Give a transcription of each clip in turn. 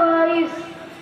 22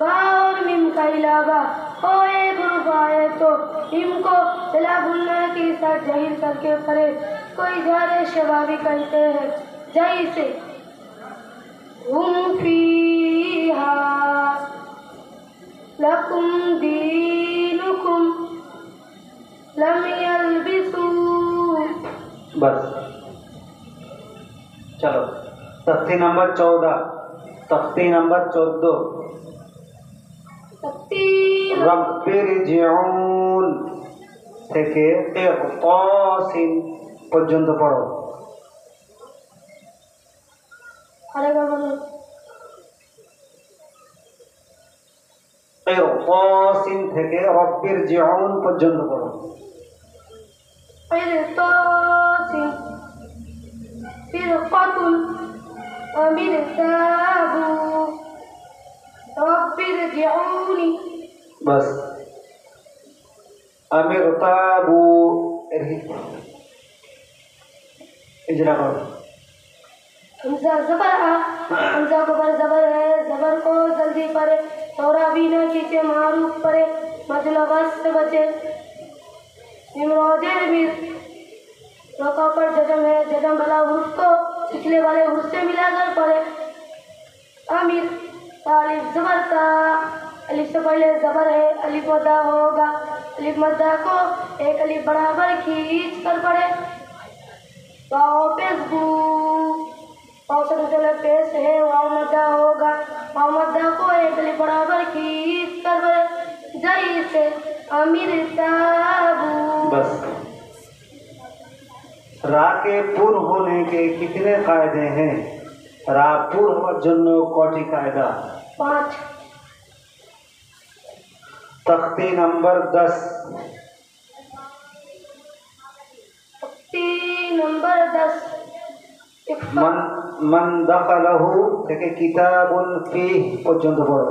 बा और मिम का इलावा ओ एक रूप आए तो मिम को बिला गुन्ना के साथ जाहिर करके पढ़े। कोई जारे शबाबी कहते हैं जैसे हुम फीहा लकुम दीनुकुम लम यल्बिसू। बस चलो तख्ती नंबर 14 तख्ती नंबर 14 रब्बिरजिऊन থেকে ইগতাসিন পর্যন্ত পড়ো। আরেকবার বলো। ইগতাসিন থেকে রব্বিরজিউন পর্যন্ত পড়ো। ইগতাসিন ফিরকাতুন আমিরতাবু রব্বিরজিউনি। बस अमिरताबू इजरा करो। हमजा जबर आ हमजा को जबर है जबर को जल्दी पढ़े थोड़ा भी ना खींचे मारूफ पढ़े मतलब से बचे। निमरोजे भी रोका पर जजम है जजम वाला हुर्फ को पिछले वाले हुर्फ से मिलाकर पढ़े। आमिर अलिफ जबर ता अलिफ से पहले जबर है अलिफ मद्दा होगा अलिफ मद्दा को एक अलिफ बराबर खींच कर पढ़े। वाओ पेश बू वाओ से निकले पेश है वाओ मद्दा होगा वाओ मद्दा को एक अलिफ बराबर खींच कर पढ़े जैसे अमीर ताबू। बस रा के पूर्व होने के कितने कायदे हैं? रा पूर्व होने जन्नो कोटि कायदा 5। तख्ती नंबर 10 तख्ती नंबर 10 मन दखलहु থেকে কিতাবুন ফি পর্যন্ত পড়ো।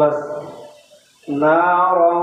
बस नारों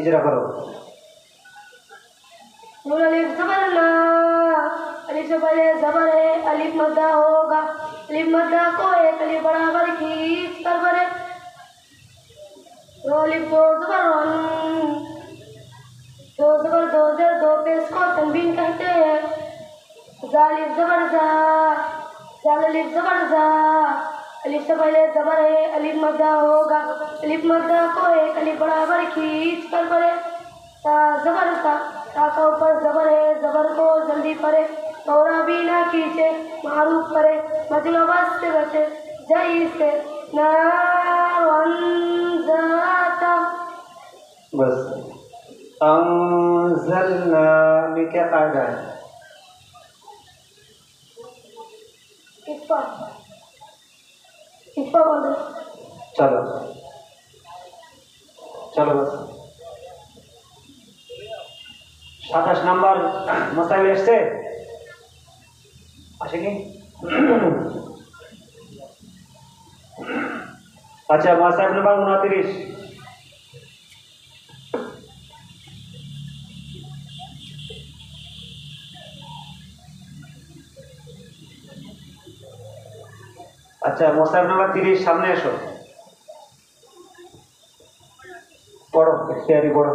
इजरा करो। नून अलिफ जबर ना अलिफ से पहले जबर है अलिफ मद्दा होगा अलिफ मद्दा को एक अलिफ बराबर खींच कर पढ़े। दो अलिफ दो जबर दो जबर दो जर दो पेश को तनवीन कहते हैं। जालिफ जबर जा जाल अलिफ जबर जा अलिफ से पहले जबर है अलिफ मद्दा होगा अलिफ मद्दा को एक अलिफ बराबर खींच कर पढ़े। ता जबर ता का ऊपर जबर है जबर को जल्दी पढ़े थोड़ा भी ना खींचे मारूफ पढ़े मतलब से बचे जैसे नारन ज़ाता। बस अंज़लना में क्या कायदा है? इफ़ा बोलो। चलो चलो बस 27 नंबर मसाइल एसছে আসেনি? अच्छा मसाइल नंबर 29 अच्छा मसाइल नंबर 30 सामने एसो पढ़ो इख्तियारी पढ़ो।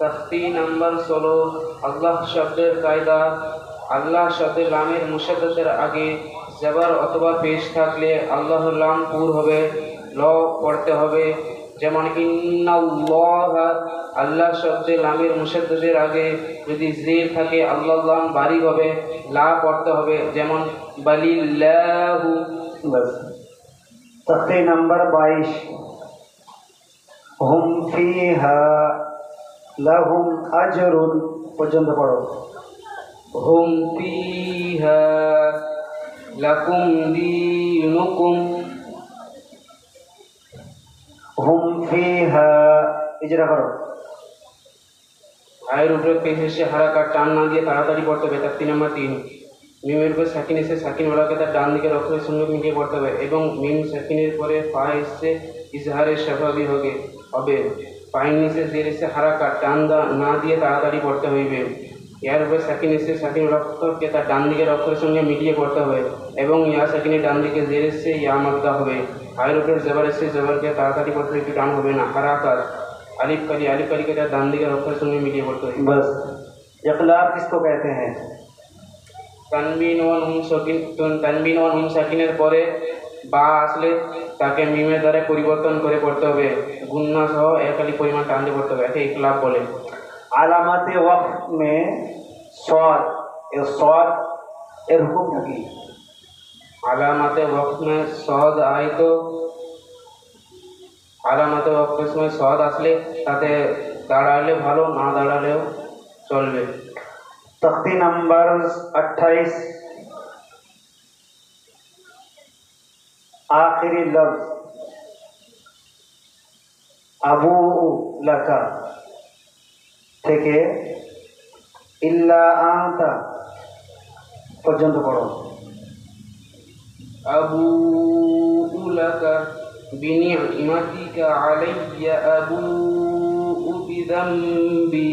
तख्ती नंबर 16 আল্লাহ শব্দের কায়দা। আল্লাহ শব্দের লামের মুশাদ্দাদের আগে জবর অথবা পেশ থাকলে আল্লাহর লাম পুর হবে ল পড়তে হবে। যেমন ইন্নাল্লাহ আল্লাহ শব্দের লামের মুশাদ্দাদের আগে যদি জের থাকে আল্লাহর লাম বারিক হবে লা পড়তে হবে। যেমন বালিল্লাহু। बस तख्ती नंबर 22 हुम फीहा लहुम अजरुन पर्यंत पढ़ो। হুম ফিহা লাকুম দীনুকুম। हुम फीहा इजरा करो। আয়ের উপরে পেশ এসে হারাকার টান না দিয়ে তাড়াতাড়ি পড়তে হবে। তার 3 নম্বর 3 মিমের উপরে সাকিন এসে সাকিন ওলাকে তার ডান দিকের অক্ষরের সঙ্গে মিলিয়ে পড়তে হবে এবং মিম সাকিনের পরে ফা এসে ইজহারের স্বাভাবিক হবে। পায়ের নিচে জের এসে হারাকার টান না দিয়ে তাড়াতাড়ি পড়তে হইবে। ইয়ার উপরে সাকিন এসে সাকিন অক্ষরকে তার ডান দিকের অক্ষরের সঙ্গে মিলিয়ে পড়তে হবে এবং ইয়া সাকিনের ডান দিকে জের এসে ইয়া মাদ্দা হবে। আয়ের উপরে জবর এসে জবরকে তাড়াতাড়ি পড়তে একটু টান হবে না। হারাকাত আলিফ কালিকে তার ডান দিকের অক্ষরের সঙ্গে মিলিয়ে পড়তে হবে। बस इखलाब किसको कहते हैं? তানবিন ওয়ান নুন সাকিনের পরে বা আসলে তাকে মিমের দ্বারা পরিবর্তন করে পড়তে হবে। গুন্না সহ এক আলিফ পরিমাণ টান দিয়ে পড়তে হবে। একে ইখলাব বলে। आलामत वक्त में स्वाद एर हुकुम थकी। আলামাতে ওয়াক্ত মে সদ আয় তো আলামাতে ওয়াক্তের সময় সদ আসলে তাতে দাঁড়ালে ভালো, না দাঁড়ালেও চলবে। तख्ती नंबर 28 आखिरी लफ्ज अबू लका থেকে इल्ला आंता পর্যন্ত পড়ো। আবু লাকা বিনি'মাতিকা আলাইয়া আবু বিযামবি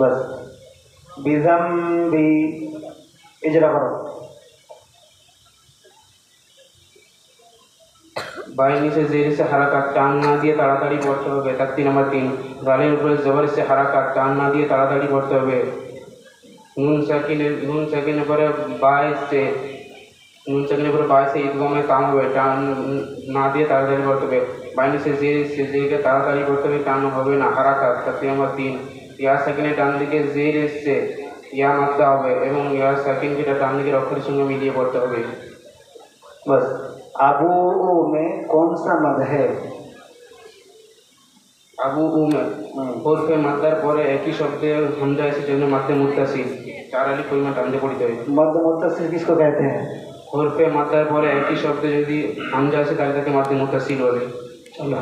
बस बिज़म्बी इजरा करो। बाएं नीचे जेर से हरकत टान ना दिए ताड़ाताड़ी पढ़ते হবে। তার 3 নম্বর 3 গালের উপরে জবর से हरकत टान ना दिए ताड़ाताड़ी पढ़ते হবে। নুন সাকিনের পরে বায়ে ঈদগামে কাম হবে। টান না দিয়ে তাড়াতাড়ি পড়তে হবে। বাইরে সে জেরকে তাড়াতাড়ি পড়তে হবে, টান হবে না। হারাকাত তার 3 নম্বর 3 ইয়া সাকিনের ডান দিকে জের এসছে ইয়া মাদ্দা হবে এবং ইয়া সাকিনকে ডান দিকের অক্ষরের সঙ্গে মিলিয়ে পড়তে হবে। बस अबू में कौन सा मद है? আবু হরফে মাদ্দার পরে একই শব্দে হামজা এসে জন্য মাদ্দে মুত্তাসিল 4 আলিফ পরিমাণ টান দিয়ে পড়তে হবে। मद मुत्तसिल किसको कहते हैं? হরফে মাদ্দার পরে একই শব্দে যদি হামজা আসে তাহলে তাকে মাদ্দে মুত্তাসিল বলে। চলো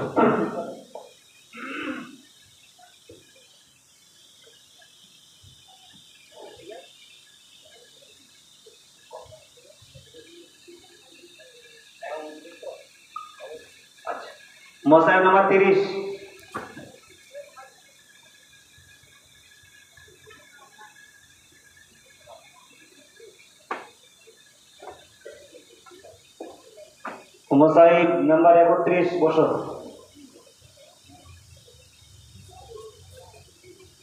मौसाइब नंबर 30 मौसाइब नंबर 31 বসো।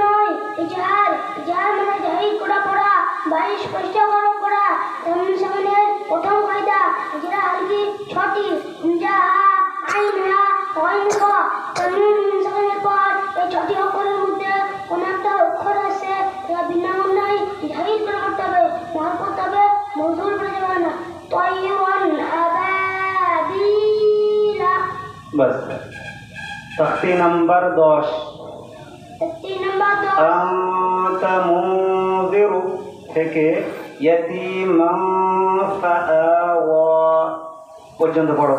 9 इजहार মানে জাহির করা পড়া, 22 স্পষ্ট করা পড়া। তামিল সামানের প্রথম কায়দা ইজরা হালকি 6টি জা আইন হা ওয়াইন কা। তামিল সামানের পর এই 6টি অক্ষরের মধ্যে কোন একটা অক্ষর আছে যা বিনামূল্যে জাহির করা করতে হবে, মার করতে হবে, মজুর করে যাবে না। তাইয়ুন আবাবিলা। बस तख्ती नंबर 10 तख्ती नंबर 10 अंत मुंदिरु থেকে यतीमन फाआवा পর্যন্ত পড়ো।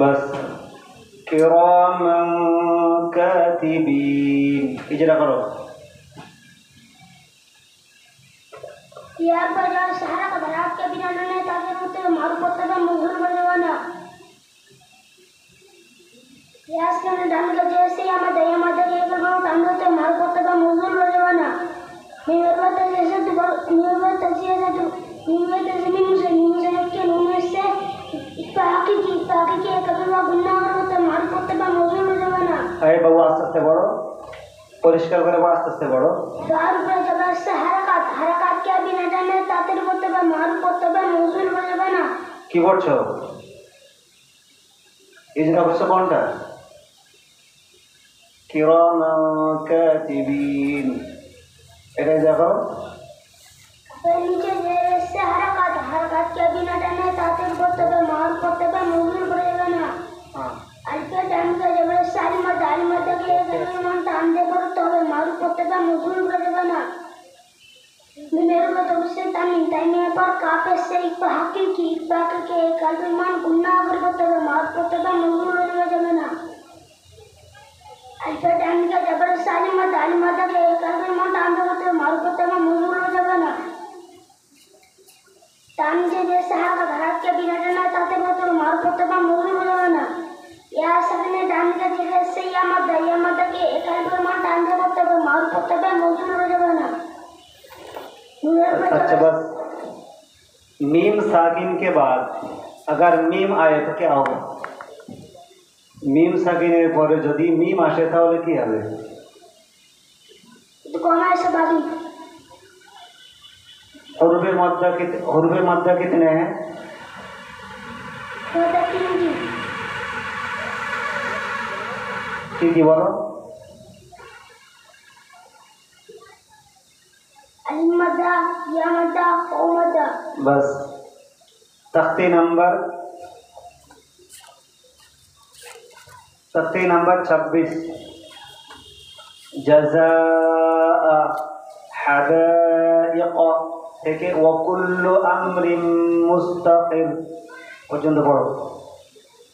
बस किरामन कातिबीन इजरा करो। यहाँ पर जो सहारा का धरात के बिना नहीं ताकि होते मारू पत्ते का मुगल बजवाना यास के ने डाल के जैसे यहाँ दया माता के एक बार डाल होते मारू पत्ते का मुगल बजवाना निवर्त जैसे तो निवर्त जैसे तो निवर्त जैसे मुझे के नूने से इपाकी कभी वो गुन्ना होते मारू पत्ते का मुगल बजवाना अरे बाबू आस्ते आस्ते बढ़ो परिष्कार करे आस्ते आस्ते बढ़ो। दारू पे जब से हरकत के बिना जाने तातिर पत्ते का मारू पत्ते का मुगल बजवाना কি করছো ইজরা করছো কোনটা কিরামান কাতিবিন এটা দেখো। फिर नीचे से हरकत के बिना जाने तातिर पत्ते का मारू पत्ते का मुगल बजवाना हाँ अल्पे टाइम का जब सारी मत के मन टाइम दे पर तो मारू पत्ते का मुगल बजवाना मेरे को तो उससे टाइम पर काफे से एक हकीम की बाकी के कल्पमान गुन्ना अगर पत्ते का मारू पत्ते का मुगल बजवाना अल्पे टाइम का जब सारी मत के कल्पमान टाइम दे पर मारू पत्ते का मुगल बजवाना टाइम से जैसे हर घरात के बिना जाना चाहते हो तो मारू पत्ते का मुगल बजवाना या सबने डांग के जगह से या मत के एक कल्पमान टाइम दे पर मारू पत्ते का मुगल बजवाना अच्छा बस मीम साकिन के बाद अगर मीम आए तो क्या होगा मीम साकिনের পরে যদি मीम আসে তাহলে কি হবে तो कौन है सब अभी हरूफे मद्दा कितने हैं होता तीन की बोलो अलिमदा यामदा ओमदा बस तख्ती नंबर 26 जज़ाअ हादाइक़ থেকে ওয়াকুল্লু আমরিন মুস্তাকির পর্যন্ত পড়ো।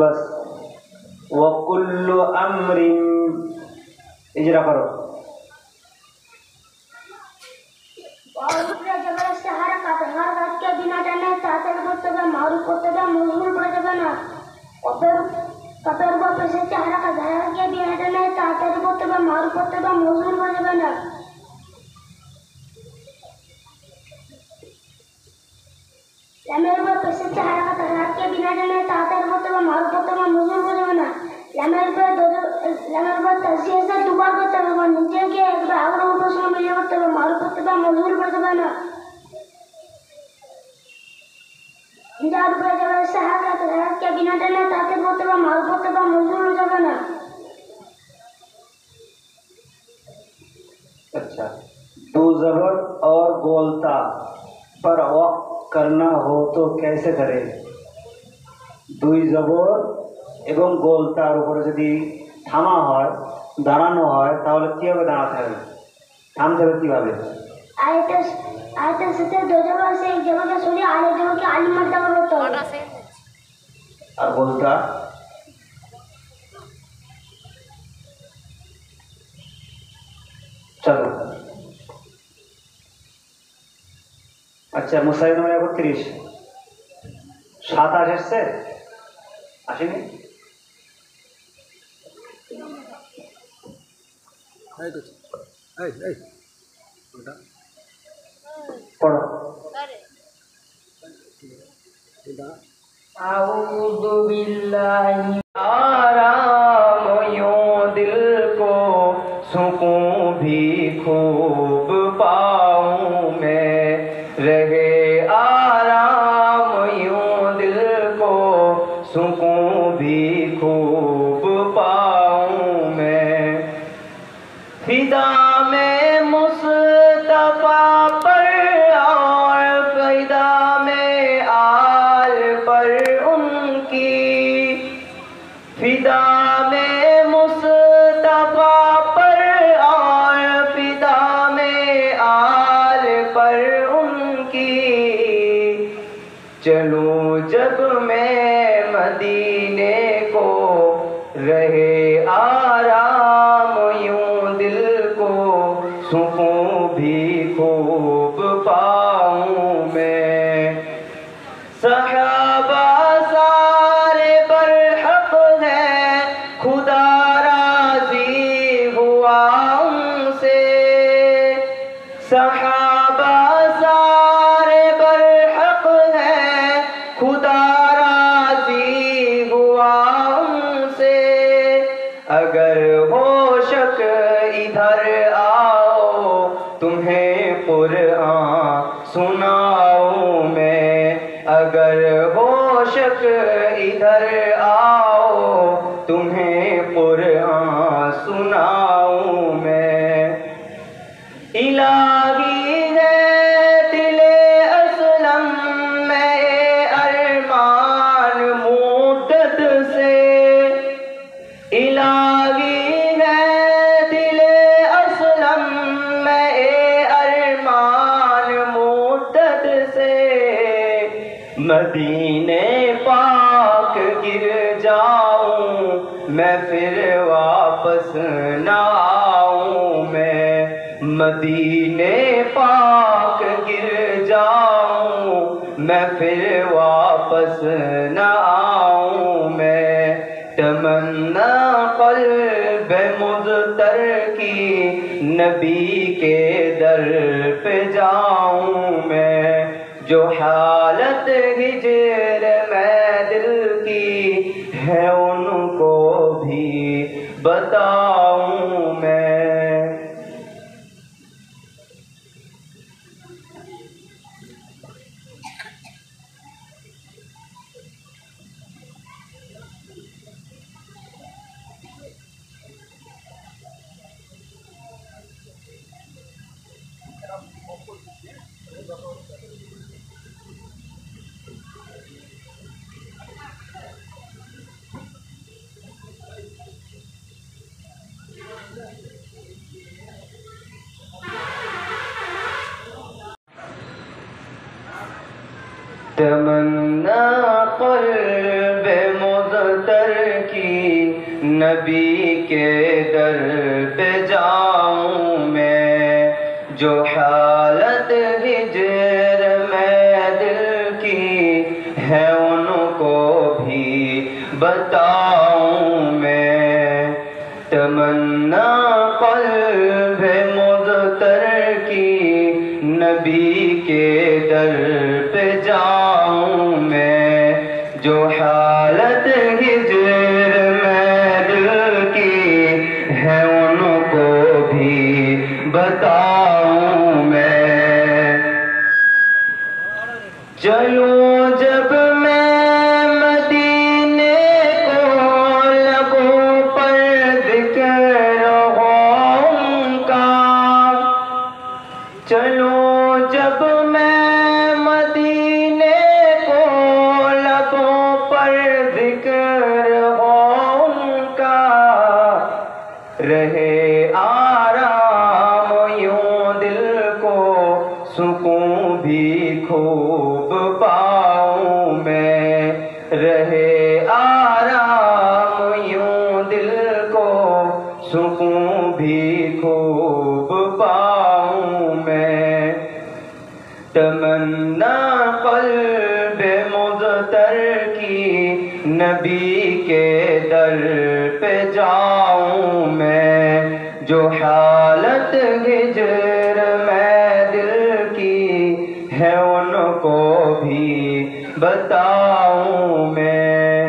बस ওয়াকুল্লু আমরিন इजरा करो। और ऊपर जबर से हर बात के बिना जाने तातर पत्ते का मारू पत्ते का मुगल बजवाना कपर को पैसे चाहरा का धारा के बिना जाने तातर पत्ते का मारू पत्ते का मुगल बजवाना लमेर को पैसे चाहरा का धारा के बिना जाने तातर पत्ते का मारू पत्ते का मुगल बजवाना लमेर को तस्वीर से दुबारा को तब नीचे के एक बार और ऊपर से मिले को तब मारू पत्ते का मुगल बजवाना हजार रुपये जब सहा का धारा के बिना जाने तातर पत्ते का मारू पत्ते का मुगल बजवाना अच्छा दो जबर और गोलता पर वक्त करना हो तो कैसे करें দুই জবর এবং গোলতার উপরে যদি থামা হয় দাঁড়ানো হয় তাহলে কিভাবে দাঁড়াতে হবে থামতে হবে কিভাবে आयत से दो जगह से एक जगह का सुनी आले जगह के आली मत का होता है আর গোলতা চলো আচ্ছা মুসাইদ নম্বর 31 27 এসছে আসেনি পড়ো आऊज़ु बिल्लाहि आराम यूं दिल को सुकून भी खूब पाऊं मैं रहे आराम यूं दिल को सुकून भी खूब पाऊं मैं फिदा में मुस्तफा पर और फिदा में आल पर उनकी फिदा में मुस्तफा पर और फिदा में आल पर उनकी। चलूं जब मैं मदीने को रहे आराम यूं दिल को सुकून भी खूब पाऊं मैं। सहाबा सारे बरहक है खुदा राजी हुआ उनसे। सहाबा सारे बरहक है खुदा राजी हुआ उनसे। अगर हो शक इधर आओ तुम्हें कुरान सुनाऊं मैं। अगर हो शक इधर आओ तुम्हें कुरान सुनाऊं मैं। इलाही है दिले असलम में अरमान मुद्दत से। इलाही है दिले असलम में अरमान मुद्दत से। मदीने पाक गिर जाऊं मैं फिर वापस न आऊं मैं। मदीने पाक गिर जाऊं मैं फिर वापस न आऊं मैं। तमन्ना क़ल्ब मुज़तर की नबी के दर पे जाऊं मैं। जो हालत हिजर में दिल की है उनको भी बताऊं मैं। तमन्ना क़ल्ब मुज़तर की नबी के दर पे जाऊं मैं। जो हालत हिजर में दिल की है उनको भी बताऊं मैं। तमन्ना क़ल्ब मुज़तर की नबी के दर पे जाऊं मैं। जो हालत हिजर में दिल की है उनको भी बताऊं मैं। चलूं जब मैं मदीने को लबों पर ज़िक्र हो उनका। चलूं जब मैं मदीने को लबों पर ज़िक्र हो उनका। रहे आराम यूं दिल को सुकून भी खूब पाऊं मैं। रहे आराम यूं दिल को सुकून भी खूब पाऊं मैं। तमन्ना क़ल्ब मुज़तर की नबी के दर पे जाऊं मैं। जो हालत हिजर में दिल की है उनको भी बताऊं मैं।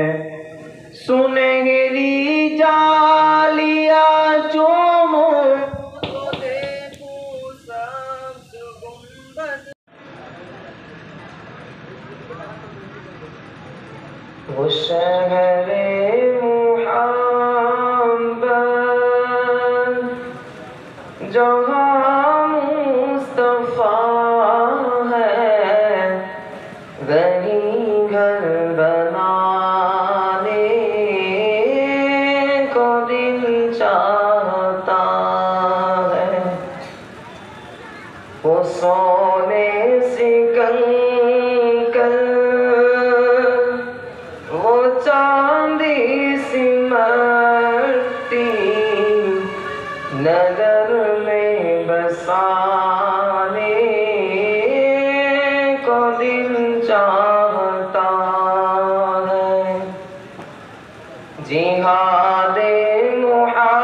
सुनहरी जालिया चूमो तो देखूं सब्ज़ गुंबद। वो शहरे मुहब्बत जहाँ मुस्तफा है वहीं घर बनाने चाहता है। वो सोने से कंकर, वो चांदी सी मट्टी, नगर में बसाने को दिल चाहता है। जिहादे मुहब्बत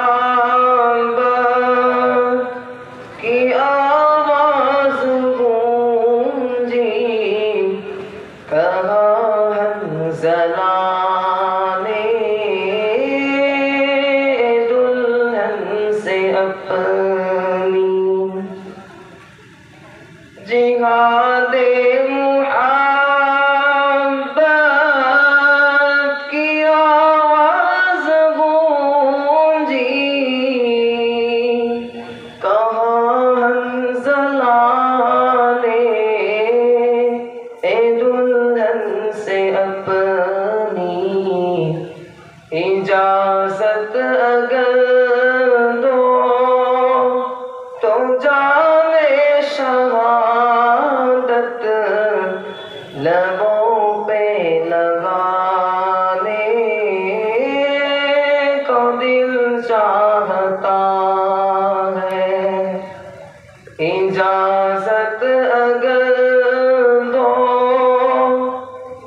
की आवाज़ गूंजी, कहा हंज़ला ने दुल्हन से अपनी। जिहादे मुहब्बत की आवाज़ गूंजी, कहा हंज़ला ने दुल्हन से अपनी। इजाज़त अगर दो तो जाने शहादत, लबों पे लगाने को दिल चाहता है। इजाज़त अगर दो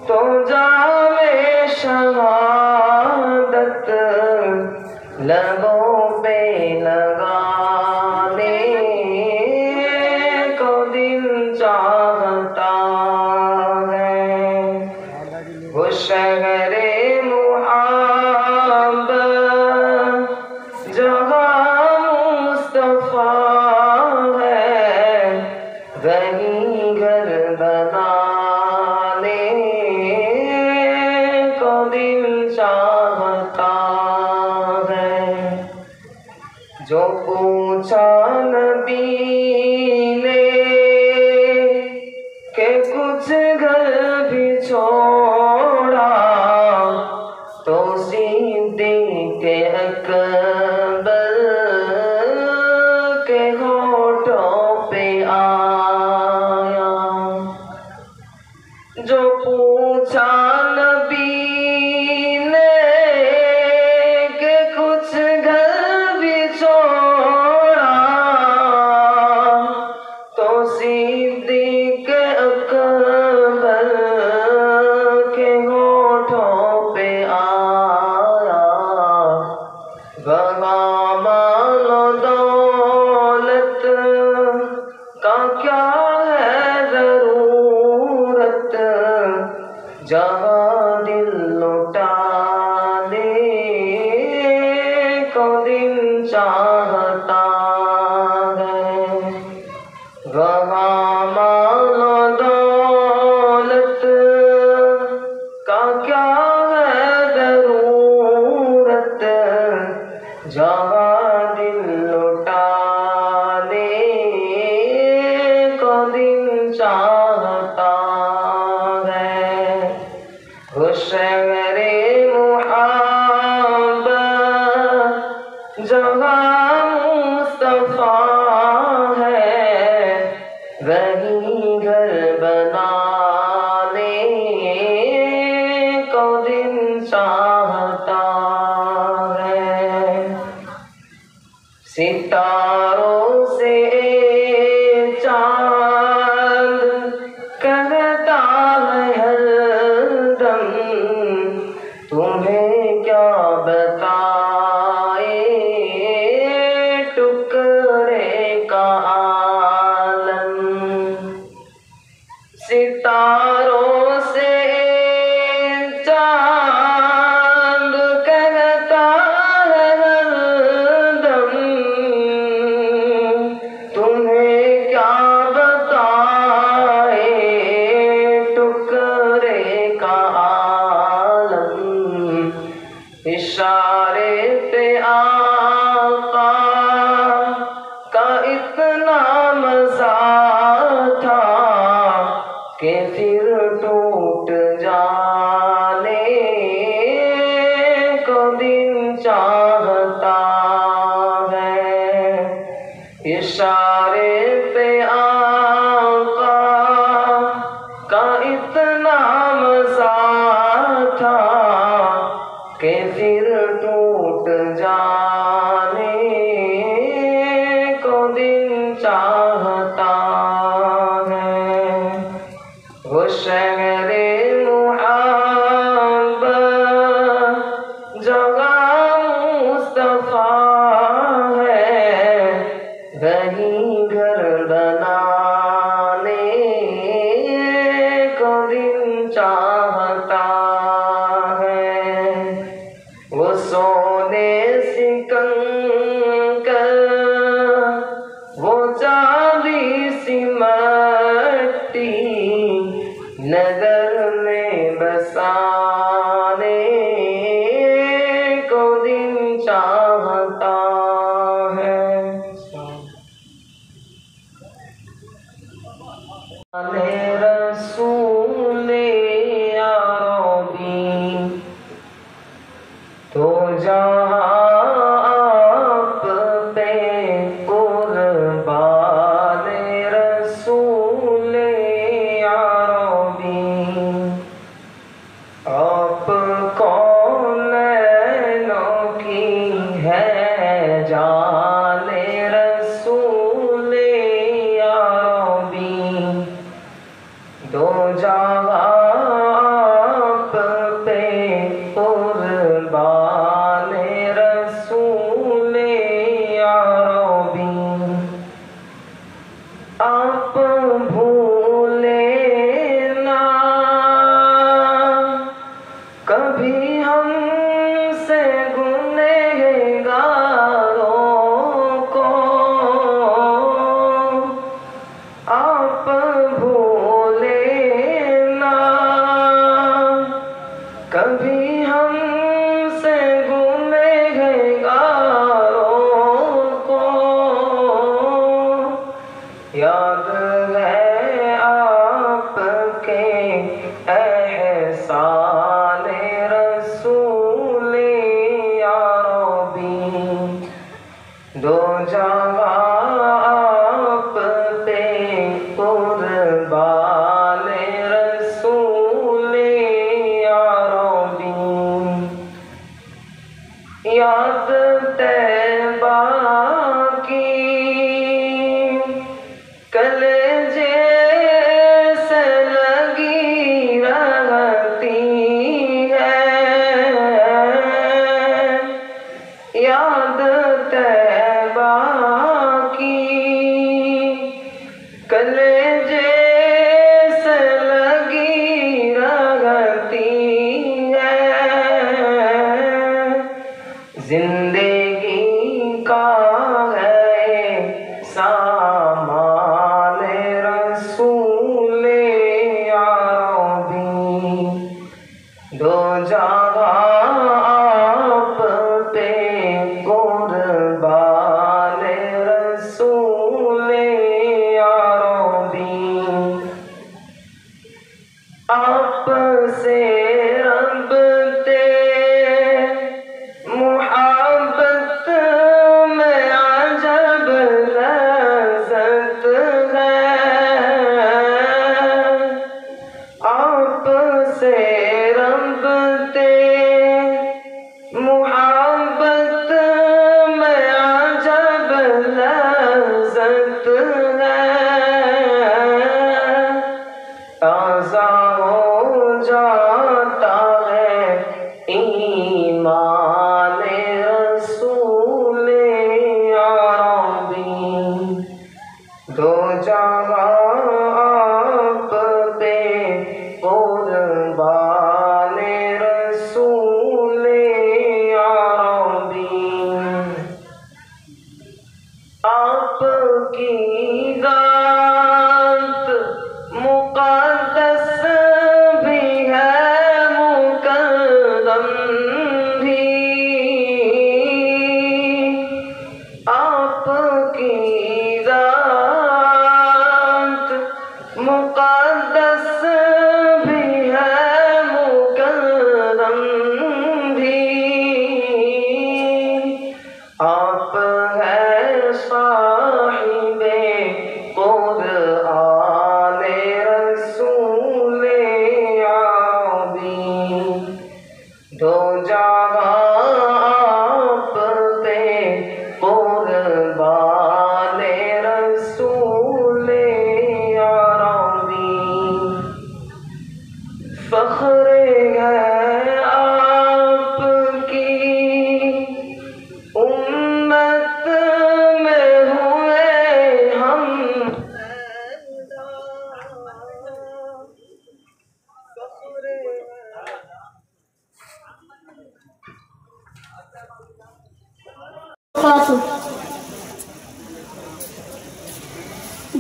तो जाने शहादत, लबों पे लगाने को दिल चाहता है। वो शहरे मुहब्बत जहाँ मुस्तफा है, वहीं घर बनाने को दिल चाहता है। जो पूछा नबी ने के कुछ घर भी छोड़ा, तो सिद्दीक़ अकबर के होठों पे आया। जो पूछा नबी ने के कुछ घर भी छोड़ा, तो सिद्दीक़ अकबर के होठों पे आया। वहाँ मालो दौलत का क्या है ज़रूरत, जहाँ दिल लुटाने को दिल चाहता है। वहाँ मालो दौलत का क्या है ज़रूरत, जहाँ दिल लुटाने को दिल चाहता है। वो शहरे मुहब्बत जहाँ मुस्तफा है, वहीं घर बनाने को दिल चाहता है। सितारों से चांद कहता है हरदम, तुम्हें क्या बताए टुकड़े का आलम। सितारों से चांद कहता है हरदम, तुम्हें क्या बताए टुकड़े का आलम। इशारे पे आका का इतना मज़ा था कि फिर टूट जाने को दिल चाहता जाने को दिल चाहता है। वो शहरे मुहब्बत जगह मुस्तफा है, वही घर बनाने को दिल चाहता है। वो सोने सिकंकर वो चांदी सी मट्टी नगर में बसाने को दिल चाहता है। रसूले यारोबी तो जहाँ आप पे कुर्बान रसूले यारोबी आप कौनैनों की है जाने रसूले यारोबी दो जहाँ आप पे कुर्बान रसूले यारोबी आप भूले ना कभी हमसे गुनहगारों को। आप भूले ना कभी हमसे गुनहगारों को। याद है आपके एहसान रसूले यारोबी दो जहाँ आप पे कुर्बान रसूले यारोबी। याद तैबा की कलेजे से लगी रहती है। याद तैबा की कलेजे से लगी रहती है। जिंदगी का है सामान रसूले यारोबी दो जहाँ आप पे कुर्बान रसूले यारोबी। आप से रब ते मुहब्बत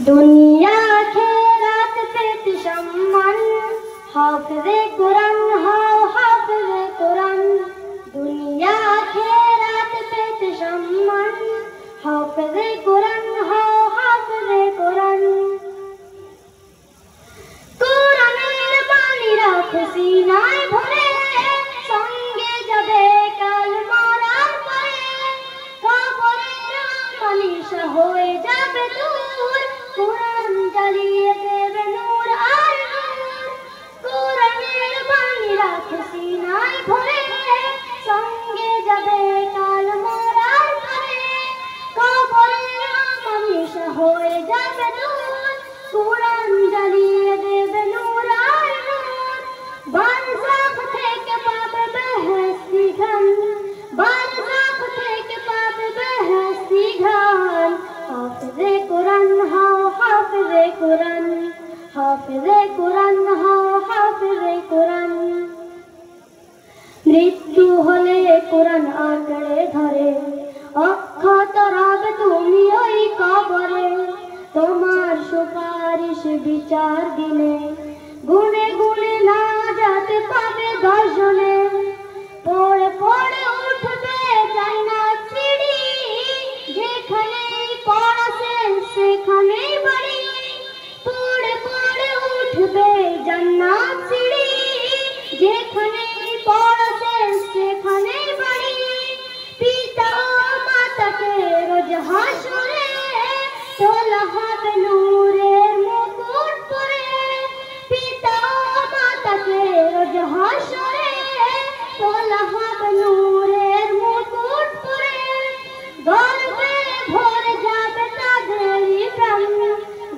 दुनिया खेरात पेट सम्मान हाफिज़े कुरान हाओ हाफिज़े कुरान दुनिया खेरात पेट सम्मान हाफिज़े कुरान हाओ हाफिज़े कुरान कुरानेर बाणी राखो सीनाय भरे संगे जाबे काल मरार परे कबरेर मनीषा हये जाबे दूर कुरान জ্বালিয়ে দেবে নূর আর নূর কুরানের বাণী রাখো সিনায় ভরে সঙ্গে যাবে কাল মরার পরে কবরের মনীষা হয়ে যাবে দূর কুরান জ্বালিয়ে দেবে নূর আর নূর বারজাখ থেকে পাবে বেহেশতি ঘ্রাণ বারজাখ থেকে পাবে বেহেশতি ঘ্রাণ হাফিজে কুরান হাও হাফিজে কুরান হাফিজে কুরান হাও হাফিজে কুরান মৃত্যু হলে কুরান আঁকড়ে ধরে অক্ষত রবে তুমি ওই কবরে তোমার সুপারিশ বিচার দিনে গুনে গুনে না যাতে পাবে দর্শনে পড়ে পড়ে উঠবে জান্নাত সিঁড়ি যেখানে পড়া শেষ সেখানেই বাড়ি পড়ে পড়ে উঠবে জান্নাত সিঁড়ি যেখানে পড়া শেষ সেখানেই বাড়ি পিতা মাতাকে রোজ হাসরে তোলা হবে নূরের মুকুট পরে পিতা মাতাকে রোজ হাসরে তোলা হবে নূরের মুকুট পরে গর্বে ভরে যাবে তাদেরই প্রাণ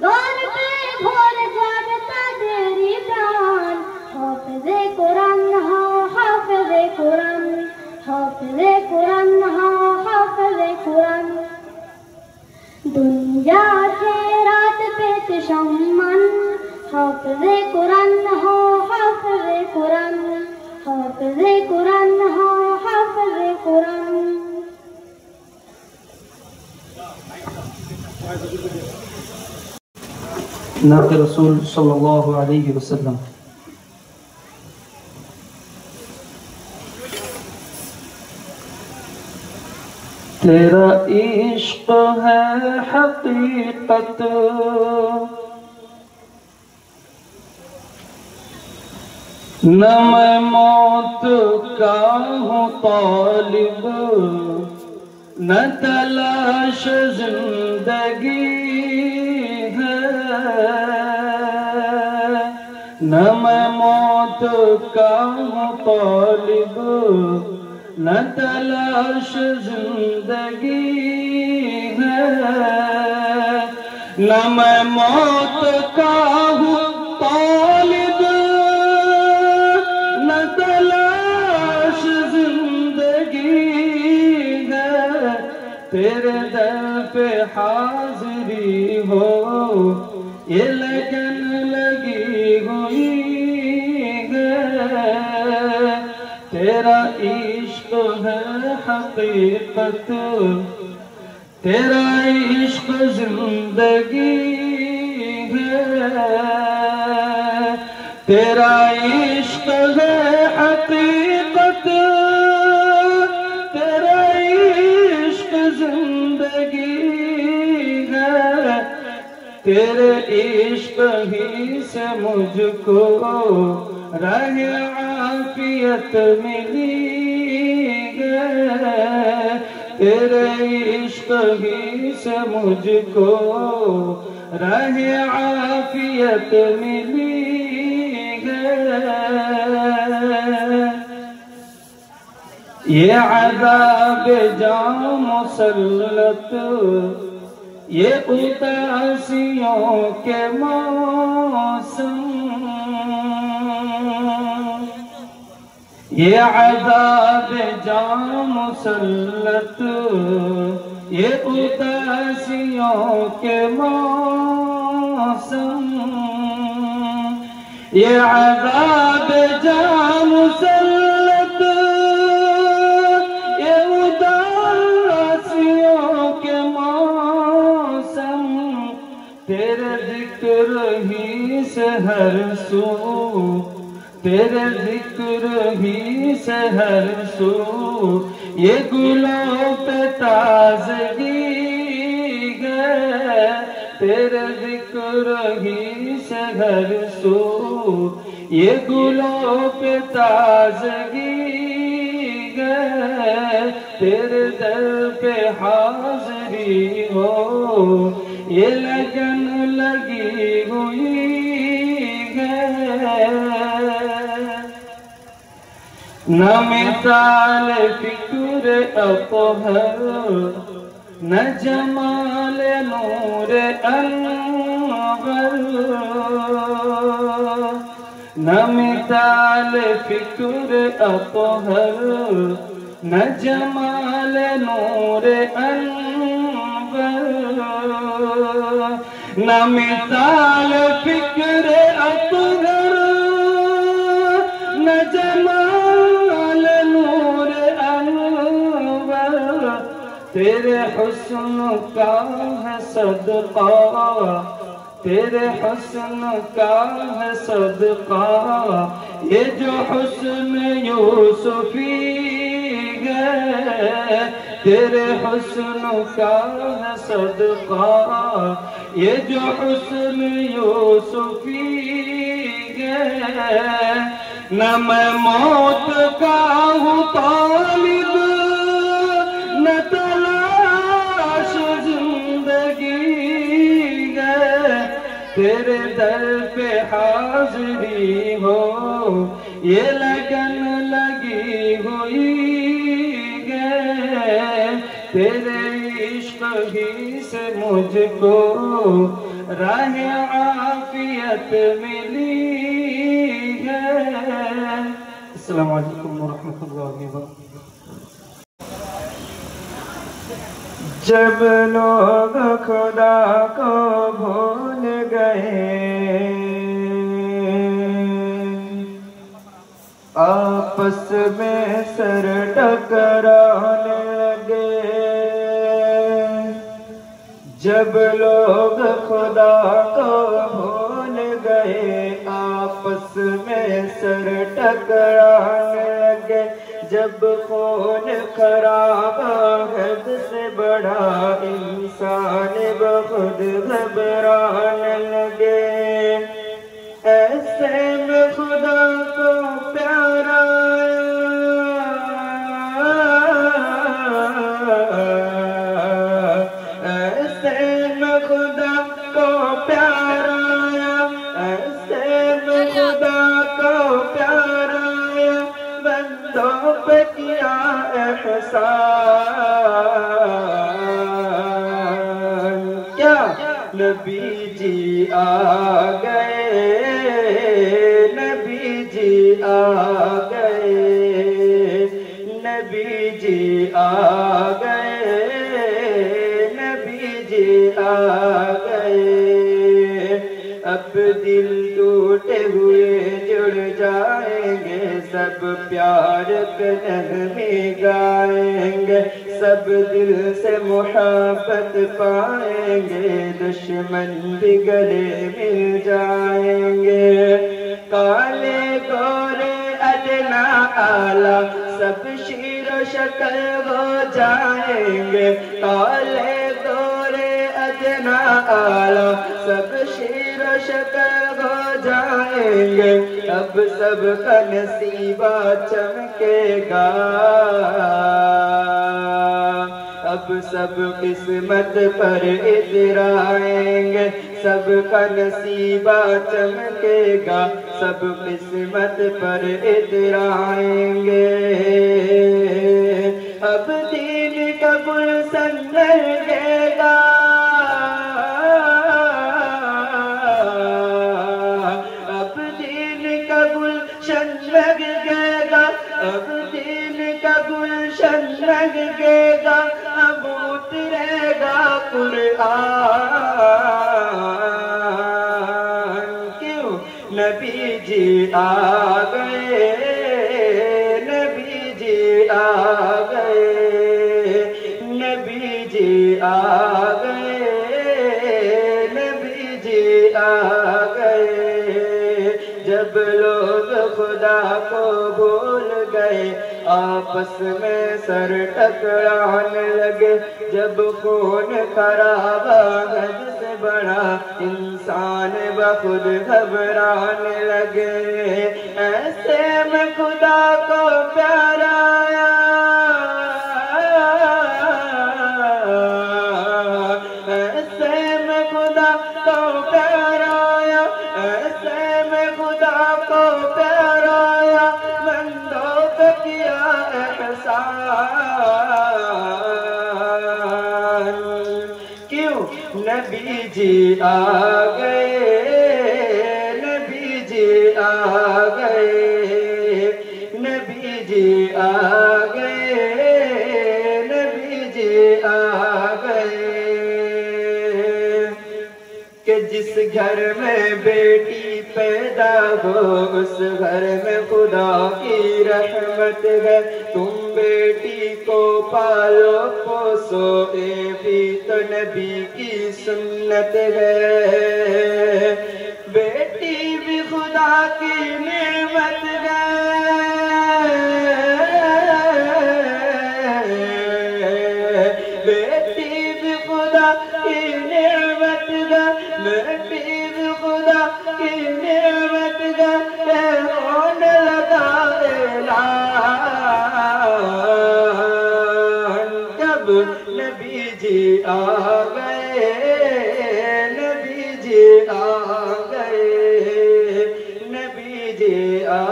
গর্বে ভরে যাবে তাদেরই প্রাণ হাফিজে কুরান হাও হাফিজে কুরান হাফিজে কুরান হাও হাফিজে কুরান দুনিয়া খেরাত পেতে সম্মান হাফিজে কুরান হাও হাফিজে কুরান হাফিজে কুরান হাও হাফিজে কুরান नात रसूल सल्लल्लाहु अलैहि वसल्लम। तेरा इश्क है हकीकत न मैं मौत का हूँ तालिब न तलाश जिंदगी न मैं मौत का हूँ तालिब न तलाश जिंदगी है न मैं मौत का हूँ तालिब न तलाश जिंदगी है तेरे दर पे हाजिरी हो ये लगन लगी हुई है तेरा इश्क है हकीकत तेरा इश्क जिंदगी है तेरा इश्क है हकीकत तेरा इश्क जिंदगी है तेरे इश्क ही से मुझको रहे आफियत मिली है तेरे इश्क ही से मुझको रहे आफियत मिली है ये अज़ाब जाम मुसल्लत ये उदासियों के मौसम ये अज़ाब जाम मुसल्लत ये उदासियों के मौसम ये अज़ाब जाम मुसल्लत ये उदासियों जिक्र ही से हर सू, तेरे जिक्र ही से हर सू, ये गुलों पे ताजगी है, तेरे जिक्र ही से हर सू, ये गुलों पे ताजगी है, तेरे दर पे हाज़री हो, ये लगन लगी हुई है। न मिसाल फिक्र अतहर, न जमाल नूर अनवर, न मिसाल फिक्र अतहर, न जमाल नूर अनवर, न मिसाल फिक्र अतहर, न जमाल नूर अनवर, तेरे हुस्न का है सदका, तेरे हुस्न का है सदका, ये जो हुस्न यूसुफी है, तेरे हुस्न का है सदका, ये जो हुस्न यूसुफी है। न मैं मौत का हूँ तालिब, न तलाश जिंदगी है, तेरे दर पे हाज़री हो, ये लगन लगी हुई है, तेरे इश्क ही से मुझको राह आफियत मिली है। अस्सलामु अलैकुम वरहमतुल्लाहि वबरकातुहू। जब लोग खुदा को भूल गए, आपस में सर टकराने लगे, जब लोग खुदा को भूल गए, आपस में सर टकराने लगे, जब खून खराबा हद से बड़ा इंसान बखुद घबराने लगे, ऐसे में खुदा को प्यारा किया एहसान, क्या नबी जी आ गए, नबी जी आ गए, नबी जी आ गए, नबी जी आ गए। अब दिल टूटे हुए जुड़ जाएंगे, सब प्यार के नगमे गाएंगे, सब दिल से मोहब्बत पाएंगे, दुश्मन भी गले मिल जाएंगे। काले गोरे अदना आला सब शीरो शक्ल हो जाएंगे, काले गोरे अदना आला सब शीरो शक्ल हो जाएंगे। अब सबका नसीबा चमकेगा, अब सब किस्मत पर इतराएंगे, सबका नसीबा चमकेगा, सब किस्मत पर इतराएंगे। अब दीन का गुलशन लगेगा, अब दीन का गुलशन लगेगा, अब दीन का गुलशन लगेगा, अब उतरेगा कुरान। क्यों? नबी जी आ गए, नबी जी आ गए, नबी जी आ गए, नबी जी आ खुदा को भूल गए, आपस में सर टकराने लगे। जब खून खराबा हद से बढ़ा, इंसान बखुद घबराने लगे। ऐसे में खुदा को प्यार आया, ऐसे में खुदा को प्यार आया, ऐसे में खुदा को प्यार आया। बंदों पे किया एहसान, क्यों नबी जी आ गए, नबी जी आ गए, नबी जी आ गए, नबी जी आ गए। कि जिस घर में बेटी पैदा हो, उस घर में खुदा की रहमत है। तुम बेटी को पालो पोसो, ये भी तो नबी की सुन्नत है। बेटी भी खुदा की नेमत है, बेटी भी खुदा की नेमत है, बेटी भी खुदा की नेमत है। होने लगा ऐलान, जब नबी जी आ गए, नबी जी आ गए, नबी जी आ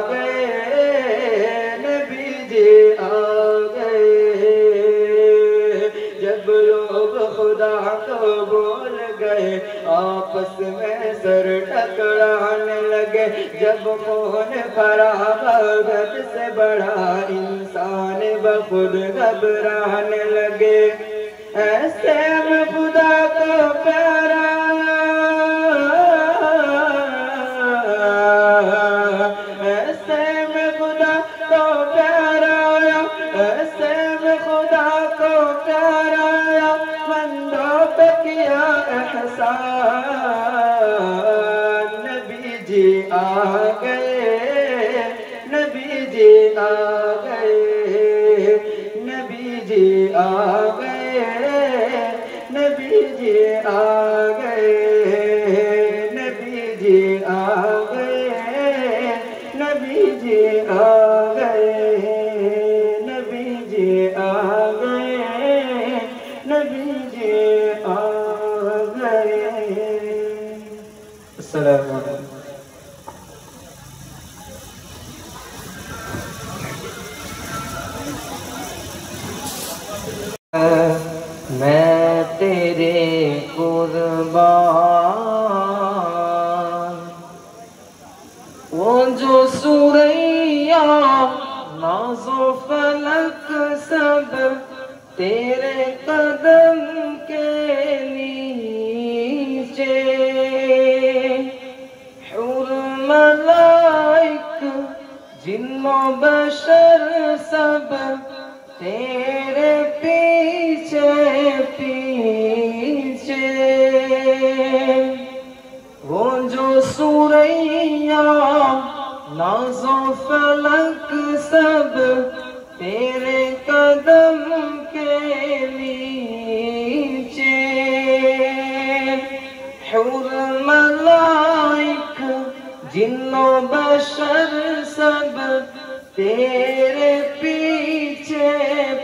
गए, नबी जी आ गए। जब लोग खुदा को भूल गए, आपस में सर टकराने लगे। जब खून खराबा हद से बढ़ा, इंसान बखुद घबराने लगे। ऐसे में खुदा को प्यार आया, ऐसे में खुदा को प्यार आया, ऐसे में खुदा को प्यार आया। बंदों पे किया एहसान, नबी जी आ गए, नबी जी आ गए, नबी जी आ गए, नबी जी आ गए, नबी जी आ गए, नबी जी आ गए, नबी जी आ गए, नबी जी आ गए। अस्सलामु अलैकुम। मैं तेरे कुर्बान, वो जो सुरैया नाज़ो फलक सब तेरे कदम के नीचे। हुर मलाइक जिन्नो बशर सब तेरे पीछे पीछे। वो जो सुरैया नाज़ो फलक सब तेरे कदम के नीचे। हुर मलाइक जिन्नो बशर सब तेरे पीछे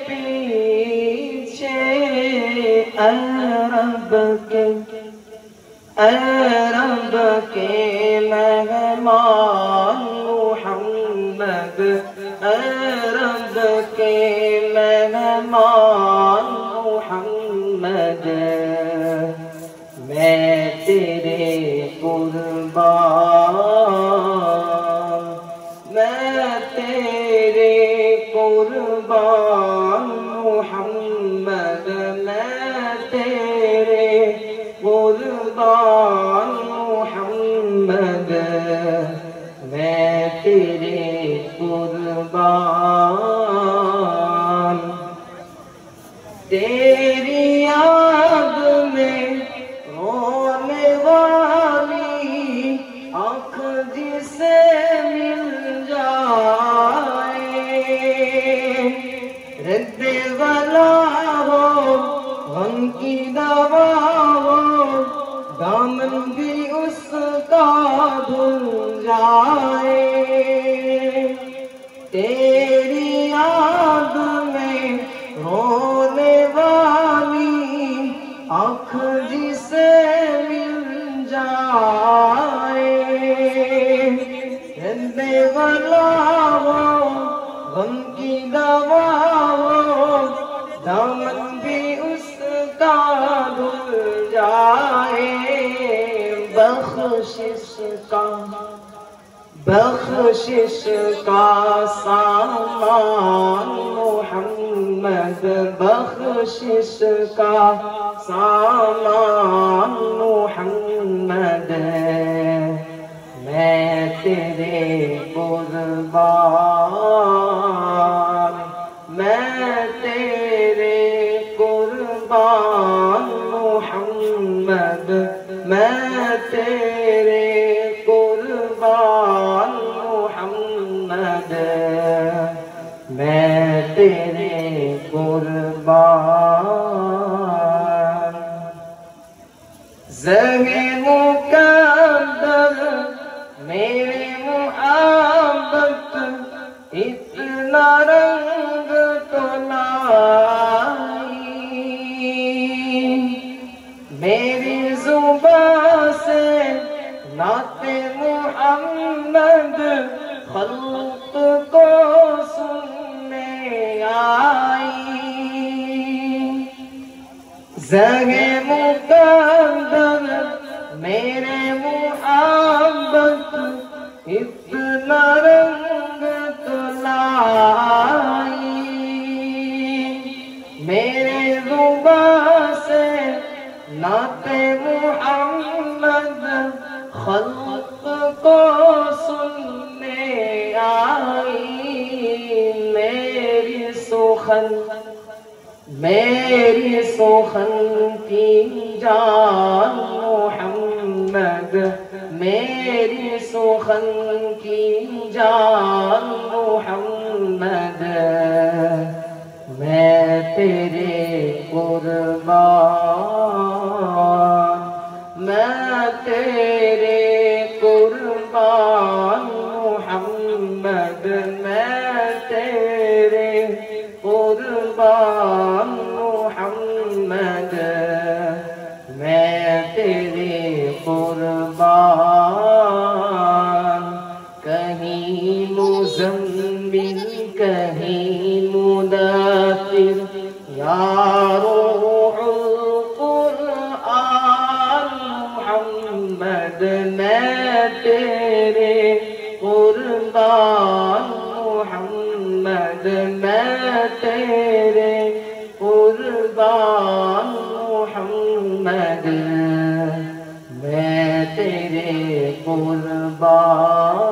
पीछे। अरब के मेहमान मुहम्मद, अरब के मेहमान मुहम्मद। मैं तेरे कुर्बान, मैं तेरे कुर्बान मुहम्मद। मैं तेरे कुर्बान मुहम्मद। मैं तेरे कुर्बान। तेरी याद में रोने वाली आँख जिसे मिल दवा हो दामन भी उसका धुल जाए तेरी याद में रोने वाली आँख जिसे मिल जाए बेगला हो गम की दवा हो दामन भी उसका धुल जाए बख्शिश का सामान मोहम्मद बख्शिश का सामान मोहम्मद मैं तेरे कुर्बान मैं तेरे कुर्बान मोहम्मद मैं तेरे कुर्बान मोहम्मद मैं तेरे कुर्बान ज़हे मुक़द्दर मेरे मोहब्बत इतना रंग तो लाई मेरी जुबान से नाते मोहम्मद खल्क़ को सुनने आई ज़हे मुक़द्दर मेरे मोहब्बत इतना रंग तो लाई मेरे जुबान से नाते मोहम्मद खल्क़ को सुनने आई मेरी सुखन की जान मोहम्मद मेरी सुखन की जान मोहम्मद मैं तेरे कुर्बान मैं तेरे कुर्बान मोहम्मद मैं तेरे कुर्बान मोहम्मद मैं तेरे कुर्बान कहीं मुज़म्मिल कहीं मुदातिर यारो मोहम्मद मैं तेरे कुर्बान मोहम्मद मैं तेरे कुर्बान मोहम्मद मैं तेरे कुर्बान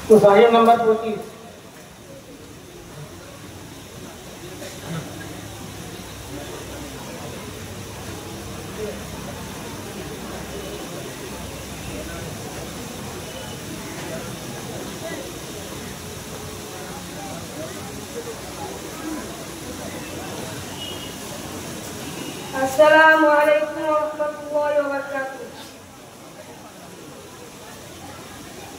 मुसाहिब नंबर 25 अस्सलामु अलैकुम वरहमतुल्लाहि वबरकातुहू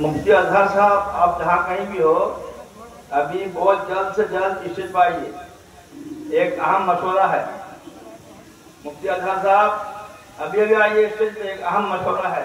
मुफ्ती अजहर साहब, आप जहाँ कहीं भी हो, अभी बहुत जल्द से जल्द स्टेज पर आइए। एक अहम मशवरा है। मुफ्ती अजहर साहब अभी अभी आइए स्टेज पे, एक अहम मशवरा है।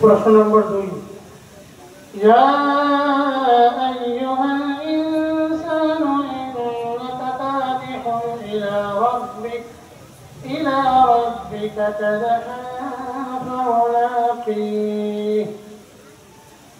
प्रश्न नंबर 2 या अय्युहल इंसानु इन्नका कादिहुन इला रब्बिका कदहान फमुलाक़ीह.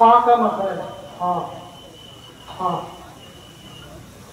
हाँ का मखरज हाँ हाँ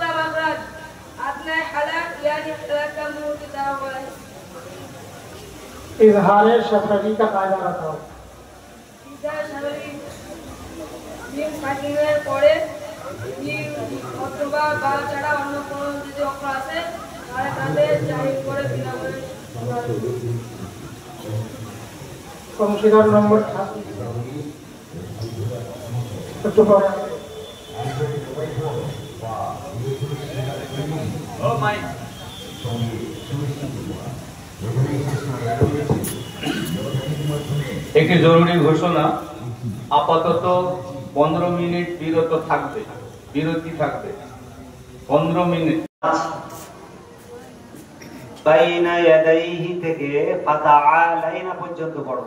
का मखरज अदना हलक यानी हलक का मुंह की तरह हुआ है. इजहार शफरी का कायदा बताओ. इजहार शफरी মিম সাকিনের পরে মিম অথবা বা ছাড়া অন্য কোনো যদি অক্ষর আছে তাহলে তাদের জাহির করে বিনা বলে. অংশীদার নম্বর 7 একটু পরে একটি জরুরি ঘোষণা. আপাতত 15 মিনিট বিরতি থাকবে 15 মিনিট. বাইনা ইয়াদাইহি থেকে ফাতাআলাইনা পর্যন্ত পড়ো.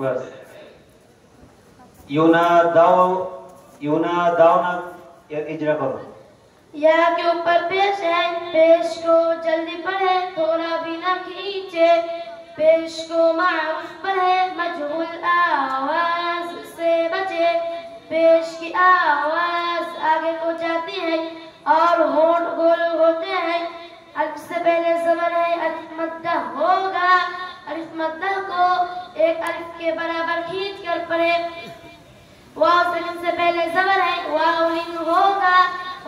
बस यूनादाउना इजरा करो. या के ऊपर पेश है. पेश को जल्दी पढ़े थोड़ा भी न खींचे. पेश को मारूफ पढ़े मजहूल आवाज से बचे. पेश की आवाज आगे हो जाती है और होंठ गोल होते हैं. अल्फ से पहले ज़बर है. अल्फ मद्दा होगा. अल्फ मद्दा को एक अल्फ के बराबर खींच कर पढ़े. वाव से पहले ज़बर है. वाउलिन होगा.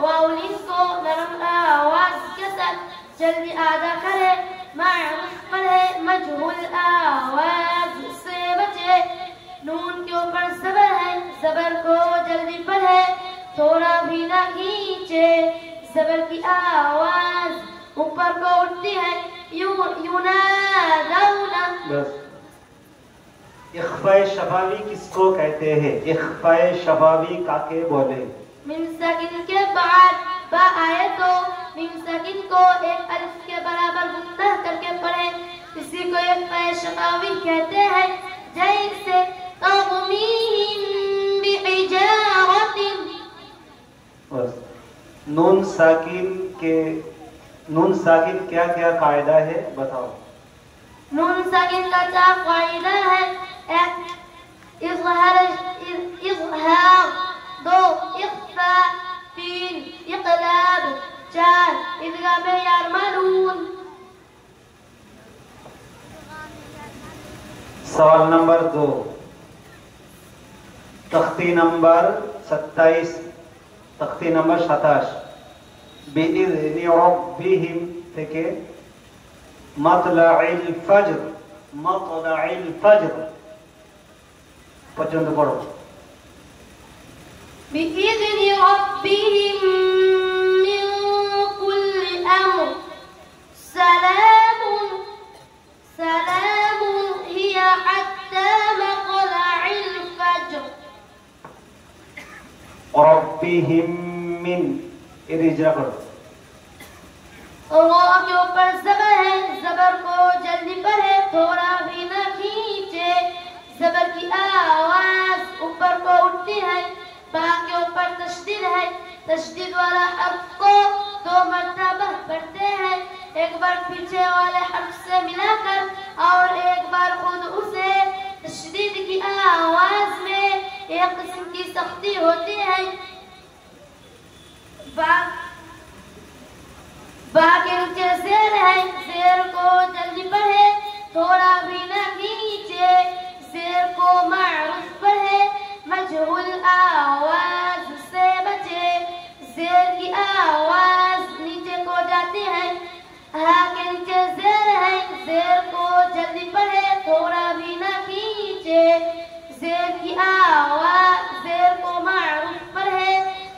वाउलिन को नरम आवाज के साथ जल्दी अदा करे. मारूफ पढ़े, मजहूल आवाज से बचे। नून के ऊपर जबर है, जबर को जल्दी पढ़े, थोड़ा भी ना खींचे। जबर की आवाज ऊपर को उठती है, यूनादाउना। बस। इख्फाए शफावी किसको कहते हैं? इख्फाए शफावी काके बोले? मीम साकिन के बाद बा आए तो मीम साकिन को एक अलिफ के बराबर गुन्ना करके पढ़े, इसी को इख्फाए शफावी कहते हैं। जैसे तग़मीहिम बिहिजारतिन। बस। नून साकिन क्या क्या कायदा है बताओ? नून साकिन का 4 कायदा है। 1 इज़हार, 2 इख्फा, 3 इक़लाब, 4 इदगाम यारमालून। सवाल नंबर 2, तख्ती नंबर 27, तख्ती नंबर 27। बिइज़नि रब्बिहिम থেকে মাতলাইল ফজর পর্যন্ত পড়ো। बिइज़नि रब्बिहिम मिन कुल्लि अम्र सलामुन हिया हत्ता मत्लइल फज्र। रब्बिहिम मिन इजरा करो। रा के ऊपर जबर है, जबर को जल्दी पढ़े, थोड़ा भी न खींचे। जबर की आवाज ऊपर को उठती है। बा के ऊपर तशदीद है, तशदीद वाला हर्फ को 2 मरतबा पढ़ते हैं, एक बार पीछे वाले हर्फ से मिलाकर और एक बार खुद उसे। तशदीद की आवाज में एक किस्म की सख्ती होती है। बा के नीचे शेर है, शेर को जल्दी पढ़े, थोड़ा भी न खींचे। शेर को मारूफ पढ़े, मजहूल आवाज से बचे। शेर की आवाज नीचे को जाती है। हा के नीचे शेर है, शेर को जल्दी पढ़े, थोड़ा भी न खींचे। शेर की आवाज, शेर को मारूफ पढ़े,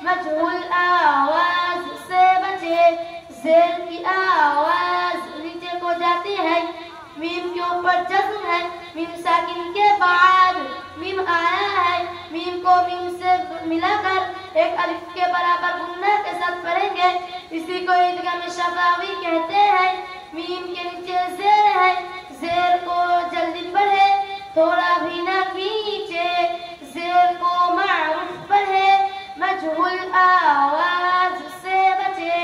मजहूल आवाज से बचे। शेर की आवाज नीचे को जाती है। मीम के ऊपर जज्म है, मीम साकिन के बाद मीम आया है। मीम को मीम से मिलाकर एक अलिफ के बराबर गुन्ना के साथ पढ़ेंगे, इसी को ईदगाह में शफावी कहते हैं। मीम के नीचे शेर है, शेर को जल्दी पढ़े, थोड़ा भी न खींचे। शेर को मारूफ पढ़े, मजहूल आवाज से बचे।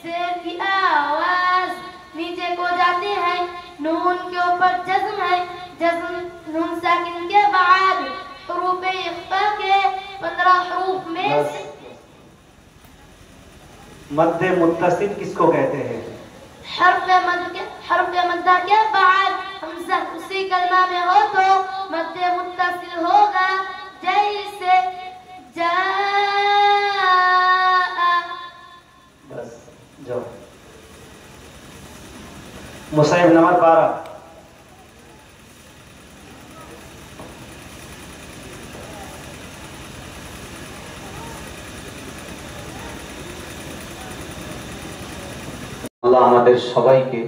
शेर की आवाज नीचे को जाती है। नून के ऊपर जज्म है, जज्म नून साकिन के बाद हरूफ इख्फा के 15 हरूफ में से। मद्दे मुत्तसिल किसको कहते हैं? हर्फ मद्दा के बाद हमजा उसी कलमा में हो तो मद्दे मुत्तसिल होगा। जैसे जा। बस जाओ। मुसाहिब नंबर 12। আল্লাহ আমাদের সবাইকে,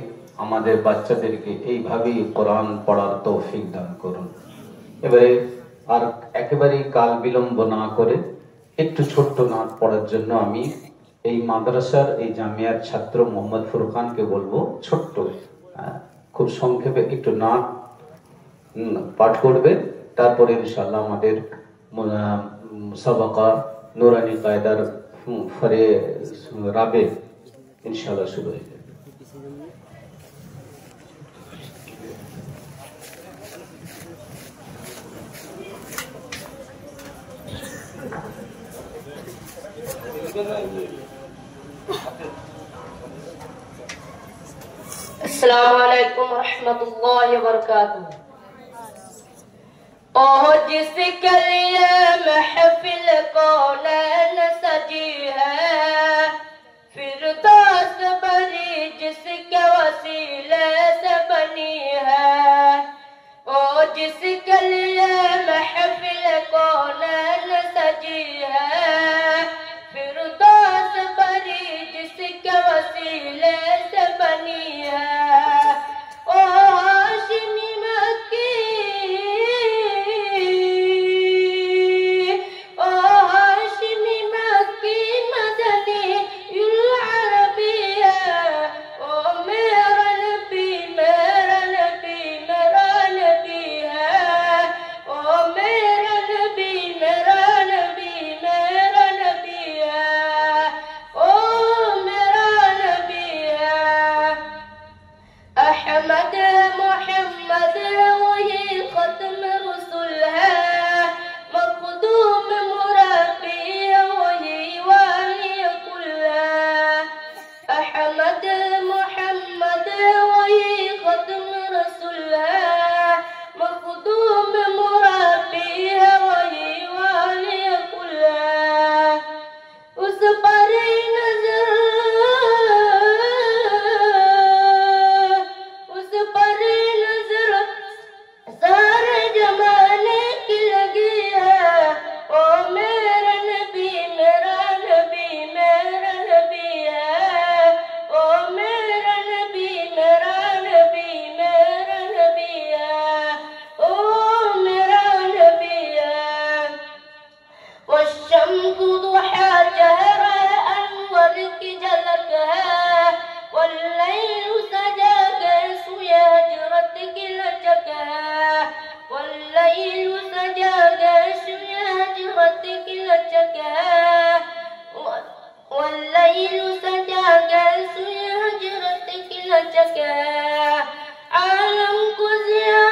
আমাদের বাচ্চাদেরকে এইভাবেই কোরআন পড়ার তৌফিক দান করুন। এবারে আর একেবারেই কাল বিলম্ব না করে একটু ছোট্ট নাট পড়ার জন্য আমি এই মাদ্রাসার এই জামিয়ার ছাত্র মোহাম্মদ ফুরকানকে বলবো ছোট্ট খুব সংক্ষেপে একটু নাট পাঠ করবে। তারপরে ইনশাআল্লাহ আমাদের মুসাবাকা নুরানি কায়দার ফরে রাবে इंशाल्लाह शुरू हो जाए। अस्सलामु अलैकुम रहमतुल्लाहि व बरकातुहू। ओह जिसके लिए महफिल कौनैन सजी है, फिरदौस बनी जिसके वसीले से बनी है, ओ जिसके लिए महफिल कौनैन सजी है। फिरदौस बनी जिसके वसीले से बनी है, ओ हाशिमी मक्की, ओ हाशिमी मक्की मदनी अरबी है। ओ मेरा नबी मेरा नबी मेरा नबी है, ओ मेरा नबी मेरा नबी मेरा नबी है, ओ मेरा नबी है। अहमद मोहम्मद वही खत्म रसूल है, मखदूम मुरब्बी वही वाली कुल है। अहमद मोहम्मद वही खत्म रसूल है, मखदूम मुरब्बी वही वाली कुल है। उस पर नजर, उस पर नजर सारे जमाने की लगी है। ओ मेरा नबी मेरा नबी मेरा नबी है, ओ मेरा नबी मेरा नबी मेरा नबी है, ओ मेरा नबी है। वशम्स दुहा चेहरा अनवर की झलक है, वल्लैल सजा के सुए हजरत की लचक है, वल्लैल सजा के सुए हजरत की लचक है, वल्लैल सजा के सुए हजरत की लचक है। आलम को जिया,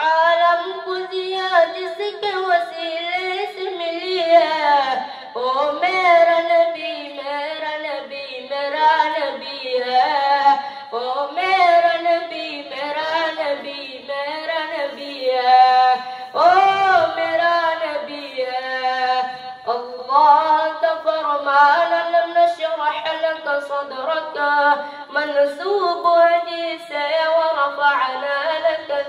आलम को जिया जिसके वसीले से मिली है, ओ मेरा नबी मेरा नबी मेरा नबी है, ओ मेरा नबी मेरा नबी मेरा नबी है, ओ मेरा नबी है। अल्लाह का फरमान लम नशरह लक सदरक मनसूब हदीस वरफअना लक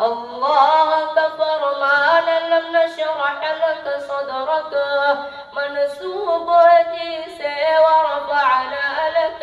अल्लाह का फरमान लम नशरह लक सदरक मनसूब हदीस वरफअना लक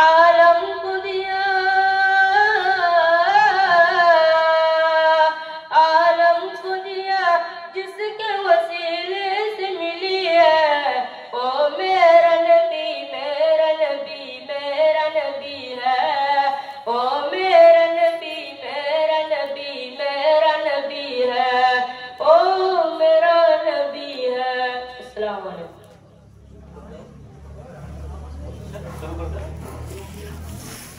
आलम को दिया, आलम को दिया जिसके वसीले से मिली है, ओ मेरा नबी मेरा नबी मेरा नबी है, ओ मेरा नबी मेरा नबी मेरा नबी है, ओ मेरा नबी है। अस्सलाम वालेकुम।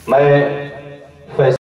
मैं